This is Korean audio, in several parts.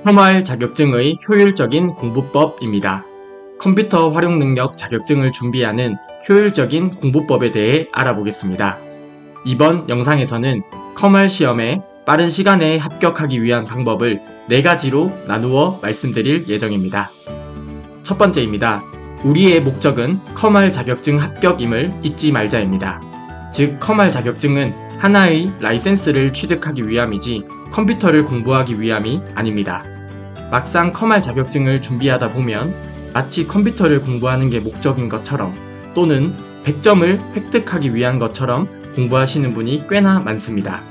컴활 자격증의 효율적인 공부법입니다. 컴퓨터 활용 능력 자격증을 준비하는 효율적인 공부법에 대해 알아보겠습니다. 이번 영상에서는 컴활 시험에 빠른 시간에 합격하기 위한 방법을 4가지로 나누어 말씀드릴 예정입니다. 첫 번째입니다. 우리의 목적은 컴활 자격증 합격임을 잊지 말자입니다. 즉, 컴활 자격증은 하나의 라이센스를 취득하기 위함이지 컴퓨터를 공부하기 위함이 아닙니다. 막상 컴활 자격증을 준비하다 보면 마치 컴퓨터를 공부하는 게 목적인 것처럼 또는 100점을 획득하기 위한 것처럼 공부하시는 분이 꽤나 많습니다.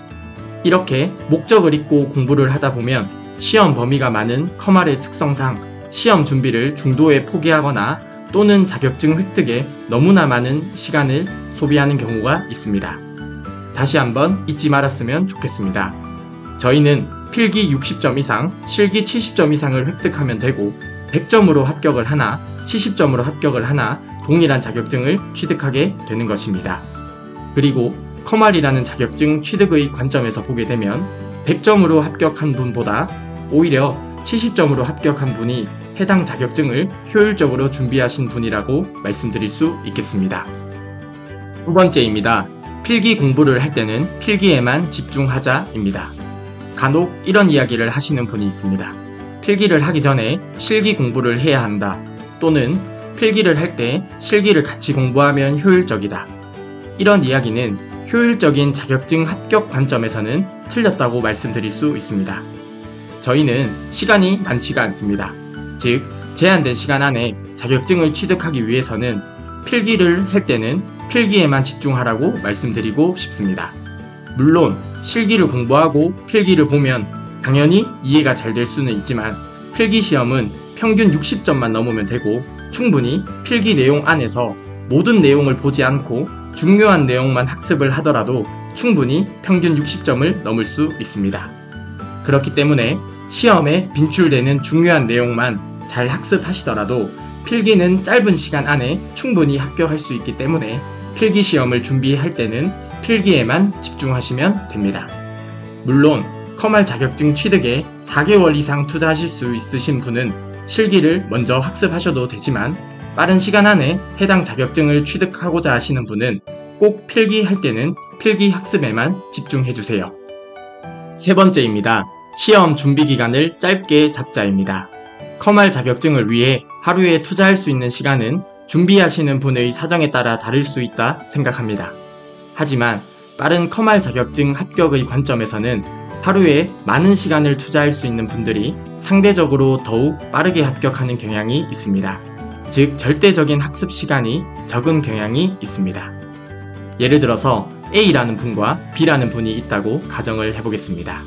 이렇게 목적을 잊고 공부를 하다 보면 시험 범위가 많은 컴활의 특성상 시험 준비를 중도에 포기하거나 또는 자격증 획득에 너무나 많은 시간을 소비하는 경우가 있습니다. 다시 한번 잊지 말았으면 좋겠습니다. 저희는 필기 60점 이상, 실기 70점 이상을 획득하면 되고 100점으로 합격을 하나, 70점으로 합격을 하나 동일한 자격증을 취득하게 되는 것입니다. 그리고 컴활이라는 자격증 취득의 관점에서 보게 되면 100점으로 합격한 분보다 오히려 70점으로 합격한 분이 해당 자격증을 효율적으로 준비하신 분이라고 말씀드릴 수 있겠습니다. 두 번째입니다. 필기 공부를 할 때는 필기에만 집중하자입니다. 간혹 이런 이야기를 하시는 분이 있습니다. 필기를 하기 전에 실기 공부를 해야 한다. 또는 필기를 할 때 실기를 같이 공부하면 효율적이다. 이런 이야기는 효율적인 자격증 합격 관점에서는 틀렸다고 말씀드릴 수 있습니다. 저희는 시간이 많지가 않습니다. 즉, 제한된 시간 안에 자격증을 취득하기 위해서는 필기를 할 때는 필기에만 집중하라고 말씀드리고 싶습니다. 물론 실기를 공부하고 필기를 보면 당연히 이해가 잘 될 수는 있지만 필기 시험은 평균 60점만 넘으면 되고 충분히 필기 내용 안에서 모든 내용을 보지 않고 중요한 내용만 학습을 하더라도 충분히 평균 60점을 넘을 수 있습니다. 그렇기 때문에 시험에 빈출되는 중요한 내용만 잘 학습하시더라도 필기는 짧은 시간 안에 충분히 합격할 수 있기 때문에 필기 시험을 준비할 때는 필기에만 집중하시면 됩니다. 물론 컴활 자격증 취득에 4개월 이상 투자하실 수 있으신 분은 실기를 먼저 학습하셔도 되지만 빠른 시간 안에 해당 자격증을 취득하고자 하시는 분은 꼭 필기할 때는 필기 학습에만 집중해주세요. 세 번째입니다. 시험 준비 기간을 짧게 잡자입니다. 컴활 자격증을 위해 하루에 투자할 수 있는 시간은 준비하시는 분의 사정에 따라 다를 수 있다 생각합니다. 하지만 빠른 컴활 자격증 합격의 관점에서는 하루에 많은 시간을 투자할 수 있는 분들이 상대적으로 더욱 빠르게 합격하는 경향이 있습니다. 즉, 절대적인 학습 시간이 적은 경향이 있습니다. 예를 들어서 A라는 분과 B라는 분이 있다고 가정을 해보겠습니다.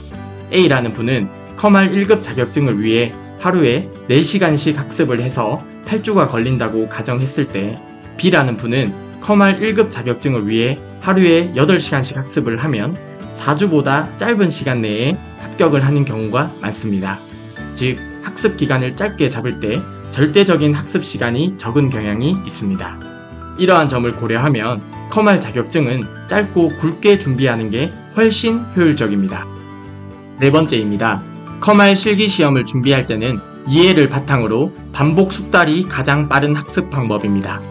A라는 분은 컴활 1급 자격증을 위해 하루에 4시간씩 학습을 해서 8주가 걸린다고 가정했을 때 B라는 분은 컴활 1급 자격증을 위해 하루에 8시간씩 학습을 하면 4주보다 짧은 시간 내에 합격을 하는 경우가 많습니다. 즉, 학습 기간을 짧게 잡을 때 절대적인 학습 시간이 적은 경향이 있습니다. 이러한 점을 고려하면 컴활 자격증은 짧고 굵게 준비하는 게 훨씬 효율적입니다. 네 번째입니다. 컴활 실기시험을 준비할 때는 이해를 바탕으로 반복 숙달이 가장 빠른 학습 방법입니다.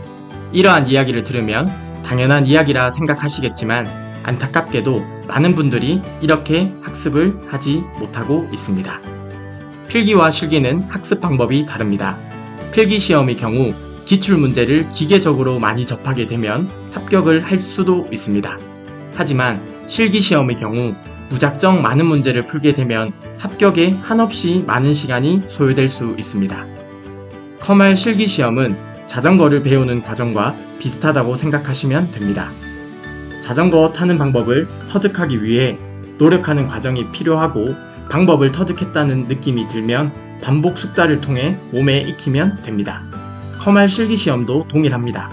이러한 이야기를 들으면 당연한 이야기라 생각하시겠지만 안타깝게도 많은 분들이 이렇게 학습을 하지 못하고 있습니다. 필기와 실기는 학습 방법이 다릅니다. 필기시험의 경우 기출문제를 기계적으로 많이 접하게 되면 합격을 할 수도 있습니다. 하지만 실기시험의 경우 무작정 많은 문제를 풀게 되면 합격에 한없이 많은 시간이 소요될 수 있습니다. 컴활 실기시험은 자전거를 배우는 과정과 비슷하다고 생각하시면 됩니다. 자전거 타는 방법을 터득하기 위해 노력하는 과정이 필요하고 방법을 터득했다는 느낌이 들면 반복 숙달을 통해 몸에 익히면 됩니다. 컴활 실기시험도 동일합니다.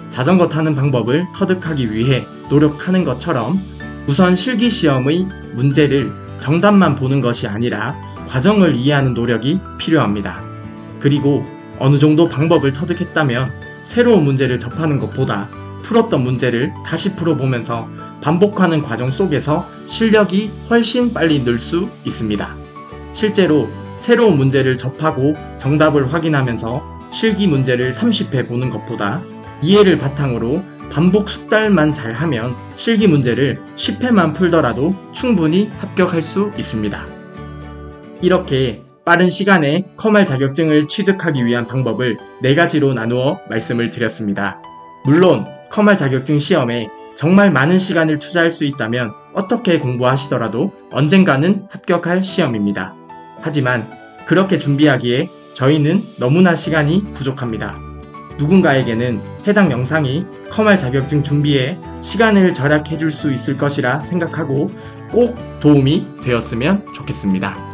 자전거 타는 방법을 터득하기 위해 노력하는 것처럼 우선 실기시험의 문제를 정답만 보는 것이 아니라 과정을 이해하는 노력이 필요합니다. 그리고 어느 정도 방법을 터득했다면 새로운 문제를 접하는 것보다 풀었던 문제를 다시 풀어보면서 반복하는 과정 속에서 실력이 훨씬 빨리 늘 수 있습니다. 실제로 새로운 문제를 접하고 정답을 확인하면서 실기 문제를 30회 보는 것보다 이해를 바탕으로 반복 숙달만 잘하면 실기 문제를 10회만 풀더라도 충분히 합격할 수 있습니다. 이렇게 빠른 시간에 컴활 자격증을 취득하기 위한 방법을 4가지로 나누어 말씀을 드렸습니다. 물론 컴활 자격증 시험에 정말 많은 시간을 투자할 수 있다면 어떻게 공부하시더라도 언젠가는 합격할 시험입니다. 하지만 그렇게 준비하기에 저희는 너무나 시간이 부족합니다. 누군가에게는 해당 영상이 컴활 자격증 준비에 시간을 절약해 줄 수 있을 것이라 생각하고 꼭 도움이 되었으면 좋겠습니다.